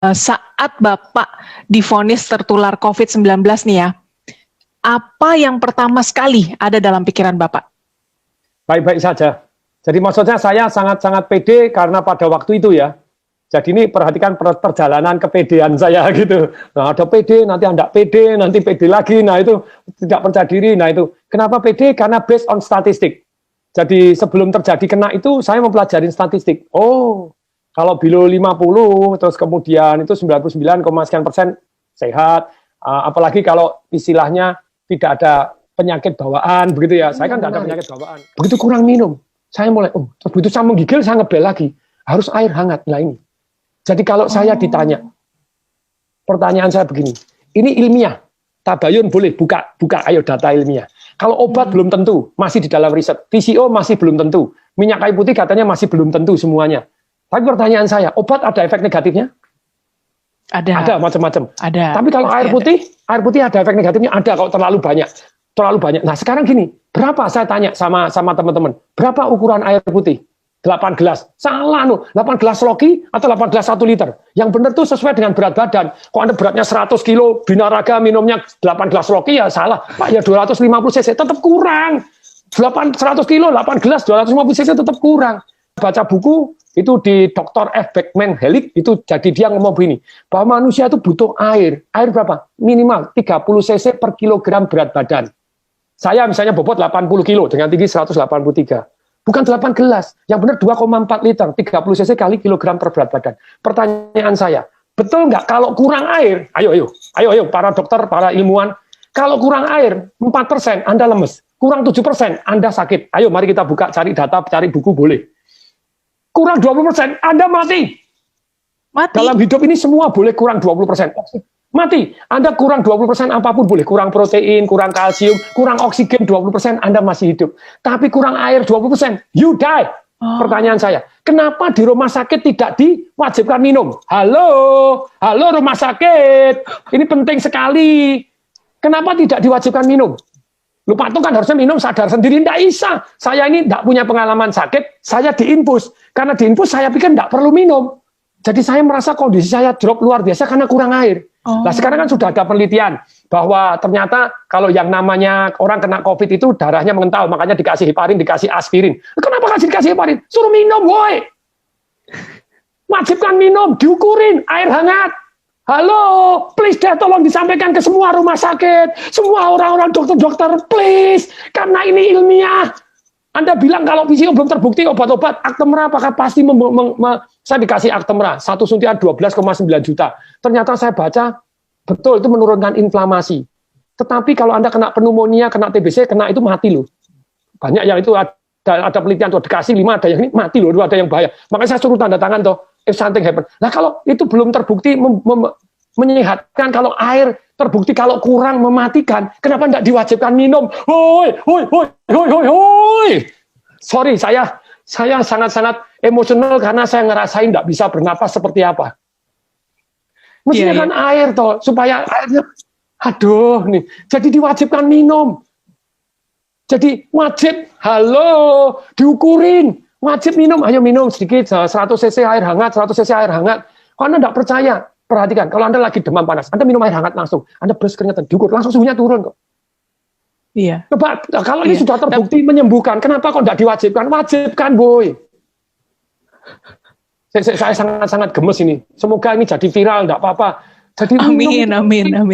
Saat Bapak divonis tertular COVID-19 nih ya, apa yang pertama sekali ada dalam pikiran Bapak? Baik-baik saja. Jadi maksudnya saya sangat-sangat pede karena pada waktu itu ya. Jadi ini perhatikan perjalanan kepedean saya gitu. Nah ada pede, nanti tidak pede, nanti pede lagi. Nah itu tidak percaya diri. Nah itu kenapa pede? Karena based on statistik. Jadi sebelum terjadi kena itu saya mempelajari statistik. Oh, kalau below 50 terus kemudian itu 99,sekian% sehat. Apalagi kalau istilahnya tidak ada penyakit bawaan begitu ya. Saya kan tidak ada penyakit bawaan. Begitu kurang minum, saya mulai begitu saya menggigil saya ngebel lagi. Harus air hangat. Nah ini. Jadi kalau saya ditanya, pertanyaan saya begini, ini ilmiah, tabayun boleh buka ayo data ilmiah. Kalau obat belum tentu, masih di dalam riset. PCO masih belum tentu. Minyak kayu putih katanya masih belum tentu semuanya. Tapi pertanyaan saya, obat ada efek negatifnya? Ada macam-macam. Tapi kalau air putih ada efek negatifnya? Ada kalau terlalu banyak. Nah sekarang gini, berapa saya tanya sama teman-teman, berapa ukuran air putih? 8 gelas. Salah 8 gelas loki atau 8 gelas 1 liter. Yang benar tuh sesuai dengan berat badan. Kalau Anda beratnya 100 kilo, binaraga minumnya 8 gelas loki ya salah. Pak ya 250 cc tetap kurang. 100 kilo, 8 gelas, 250 cc tetap kurang. Baca buku itu di Dr. F. Beckman Hellick itu jadi dia ngomong begini, bahwa manusia itu butuh air. Air berapa? Minimal 30 cc per kilogram berat badan. Saya misalnya bobot 80 kilo dengan tinggi 183. Bukan 8 gelas, yang benar 2,4 liter, 30 cc kali kilogram per berat badan. Pertanyaan saya, betul nggak kalau kurang air, ayo para dokter, para ilmuwan, kalau kurang air 4% Anda lemes, kurang 7% Anda sakit. Ayo mari kita buka, cari data, cari buku boleh. Kurang 20% Anda mati. Dalam hidup ini semua boleh kurang 20%. Mati. Anda kurang 20% apapun boleh. Kurang protein, kurang kalsium, kurang oksigen 20% Anda masih hidup. Tapi kurang air 20%, you die. Pertanyaan saya, kenapa di rumah sakit tidak diwajibkan minum? Halo rumah sakit. Ini penting sekali. Kenapa tidak diwajibkan minum? Lu patung kan harusnya minum sadar sendiri. Tidak bisa. Saya ini tidak punya pengalaman sakit, saya diinfus. Karena diinfus saya pikir tidak perlu minum. Jadi saya merasa kondisi saya drop luar biasa karena kurang air. Nah sekarang kan sudah ada penelitian bahwa ternyata kalau yang namanya orang kena COVID itu darahnya mengental, makanya dikasih heparin, dikasih aspirin. Kenapa dikasih heparin? Suruh minum, woi. Wajibkan minum, diukurin, air hangat. Halo, please deh tolong disampaikan ke semua rumah sakit, semua orang-orang dokter-dokter, please. Karena ini ilmiah. Anda bilang kalau PCO belum terbukti obat-obat, Actemra apakah pasti saya dikasih Actemra, satu suntian 12,9 juta. Ternyata saya baca, betul itu menurunkan inflamasi. Tetapi kalau Anda kena pneumonia, kena TBC, kena itu mati loh. Banyak yang itu ada penelitian tuh, dikasih 5, ada yang ini mati loh, ada yang bahaya. Makanya saya suruh tanda tangan tuh, if something happen. Nah kalau itu belum terbukti menyehatkan, kalau air terbukti kalau kurang mematikan, kenapa tidak diwajibkan minum? Hoi. Sorry, saya sangat-sangat emosional karena saya ngerasain tidak bisa bernapas seperti apa. Mestinya kan air toh, supaya airnya, aduh nih, jadi diwajibkan minum. Jadi wajib, diukurin, wajib minum, ayo minum sedikit, 100 cc air hangat, 100 cc air hangat. Kalau Anda tidak percaya, perhatikan, kalau Anda lagi demam panas, Anda minum air hangat langsung, Anda beres keringetan, diukur, langsung suhunya turun kok. Iya. Coba, kalau ini sudah terbukti menyembuhkan, kenapa kok tidak diwajibkan? Wajibkan, boy. Saya sangat-sangat gemes ini. Semoga ini jadi viral, tidak apa-apa. Jadi amin.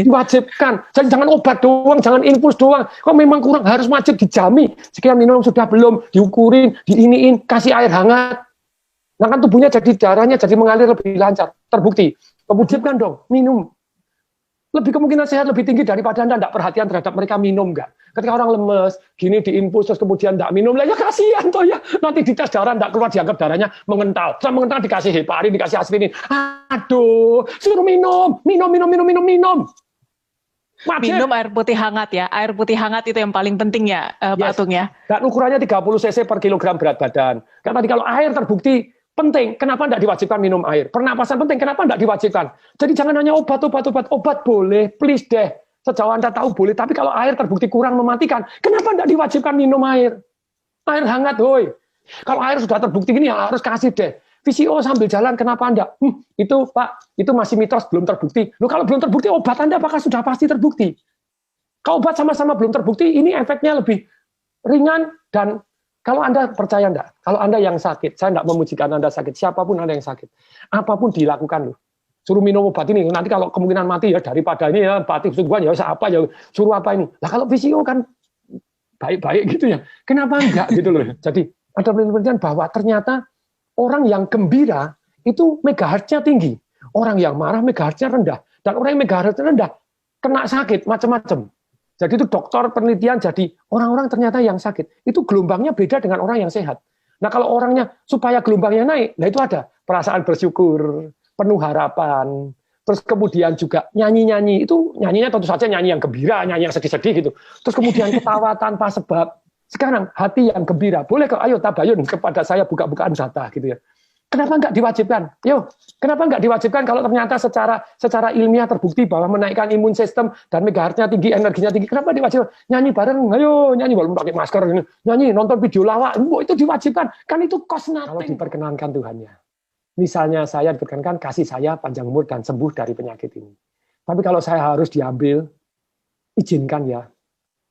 Diwajibkan. Jadi jangan obat doang, jangan infus doang. Kok memang kurang, harus wajib dijami. Sekian minum sudah belum, diukurin, diiniin, kasih air hangat. Nah kan tubuhnya jadi darahnya jadi mengalir lebih lancar. Terbukti. Wajibkan dong, minum. Lebih kemungkinan sehat lebih tinggi daripada Anda tidak perhatian terhadap mereka minum nggak. Ketika orang lemes, gini diinfus terus kemudian tidak minum, lah ya kasihan toh ya. Nanti dites darah tidak keluar, dianggap darahnya mengental. Setelah mengental dikasih heparin, dikasih aspirin. Aduh, suruh minum. Wajib. Minum air putih hangat ya. Air putih hangat itu yang paling penting ya, Pak Atung ya. Dan ukurannya 30 cc per kilogram berat badan. Karena tadi kalau air terbukti penting, kenapa tidak diwajibkan minum air? Pernapasan penting, kenapa tidak diwajibkan? Jadi jangan hanya obat boleh, please deh. Sejauh Anda tahu boleh, tapi kalau air terbukti kurang mematikan, kenapa tidak diwajibkan minum air? Air hangat, hoi. Kalau air sudah terbukti gini, ya harus kasih deh. VCO sambil jalan, kenapa Anda? Itu Pak, itu masih mitos, belum terbukti. Loh kalau belum terbukti, obat Anda apakah sudah pasti terbukti? Kalau obat sama-sama belum terbukti, ini efeknya lebih ringan. Dan kalau Anda percaya enggak, kalau Anda yang sakit, saya enggak memujikan Anda sakit, siapapun Anda yang sakit, apapun dilakukan loh. Suruh minum obat ini, nanti kalau kemungkinan mati ya daripada ini ya, mati kesuguhan ya apa ya, suruh apa ini. Lah kalau VCO kan baik-baik gitu ya, kenapa enggak gitu loh. Jadi ada penelitian bahwa ternyata orang yang gembira itu megahertznya tinggi, orang yang marah megahertznya rendah, dan orang yang megahertznya rendah kena sakit macam-macam. Jadi itu dokter penelitian, jadi orang-orang ternyata yang sakit itu gelombangnya beda dengan orang yang sehat. Nah kalau orangnya supaya gelombangnya naik, nah itu ada perasaan bersyukur, penuh harapan, terus kemudian juga nyanyi-nyanyi, itu nyanyinya tentu saja nyanyi yang gembira, nyanyi yang sedih-sedih gitu. Terus kemudian ketawa tanpa sebab. Sekarang hati yang gembira, boleh kok, ayo tabayun kepada saya buka-bukaan data gitu ya. Kenapa nggak diwajibkan? Yo, kenapa nggak diwajibkan kalau ternyata secara ilmiah terbukti bahwa menaikkan imun sistem dan megahertznya tinggi, energinya tinggi? Kenapa diwajibkan? Nyanyi bareng, ayo nyanyi walaupun pakai masker, nyanyi, nonton video lawak, itu diwajibkan. Kan itu cost nothing. Kalau diperkenankan Tuhannya. Misalnya saya diperkenankan kasih saya panjang umur dan sembuh dari penyakit ini. Tapi kalau saya harus diambil, izinkan ya,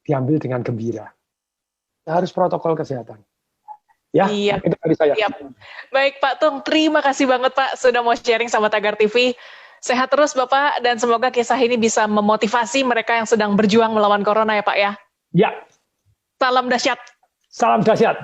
diambil dengan gembira. Harus protokol kesehatan. Ya, Iya. itu dari saya. Siap. Baik Pak Tung, terima kasih banget Pak sudah mau sharing sama Tagar TV. Sehat terus Bapak, dan semoga kisah ini bisa memotivasi mereka yang sedang berjuang melawan corona ya Pak ya. Ya. Salam dahsyat. Salam dahsyat.